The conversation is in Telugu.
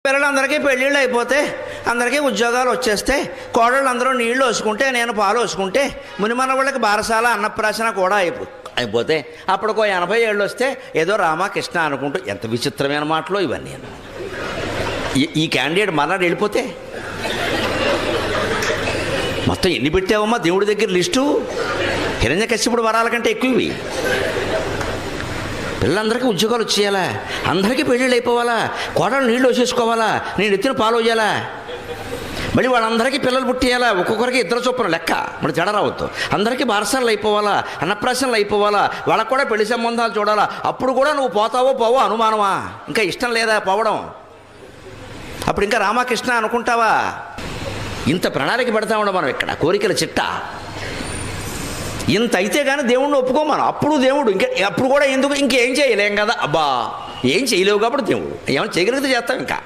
పిల్లలందరికీ పెళ్ళిళ్ళు అయిపోతే అందరికీ ఉద్యోగాలు వచ్చేస్తే కోడళ్ళు అందరూ నీళ్లు వేసుకుంటే నేను పాలు వేసుకుంటే మునిమనవాళ్ళకి బారసాల అన్నప్రాసన కూడా అయిపోతే అప్పటికో 80 ఏళ్ళు వస్తే ఏదో రామకృష్ణ అనుకుంటూ ఎంత విచిత్రమైన మాటలో ఇవన్నీ. ఈ క్యాండిడేట్ మర్నాడు వెళ్ళిపోతే మొత్తం ఎన్ని పెట్టావమ్మా దేవుడి దగ్గర లిస్టు? హిరణ్యకశిపుడు వరాల కంటే ఎక్కువ ఇవి. పిల్లలందరికీ ఉద్యోగాలు వచ్చేయాలా, అందరికీ పెళ్ళిళ్ళు అయిపోవాలా, కోడలు నీళ్ళు వచ్చేసుకోవాలా, నేను ఎత్తిన పాలు వేయాలా, మళ్ళీ వాళ్ళందరికీ పిల్లలు పుట్టేయాలా, ఒక్కొక్కరికి 2 చొప్పున లెక్క, మరి తేడా రావద్దు. అందరికీ బారసాలు అయిపోవాలా, అన్నప్రాసనలు అయిపోవాలా, వాళ్ళకు కూడా పెళ్లి సంబంధాలు చూడాలా. అప్పుడు కూడా నువ్వు పోతావో పోవో అనుమానమా? ఇంకా ఇష్టం లేదా పోవడం? అప్పుడు ఇంకా రామకృష్ణ అనుకుంటావా? ఇంత ప్రణాళిక పెడతా ఉండం మనం ఇక్కడ, కోరికల చిట్ట ఇంత అయితే కానీ దేవుణ్ణి ఒప్పుకోమను. అప్పుడు దేవుడు అప్పుడు కూడా ఎందుకు ఇంకేం చేయలేం కదా. అబ్బా ఏం చేయలేవు కాబట్టి దేవుడు ఏమైనా చేయగలిగితే చేస్తాం ఇంకా.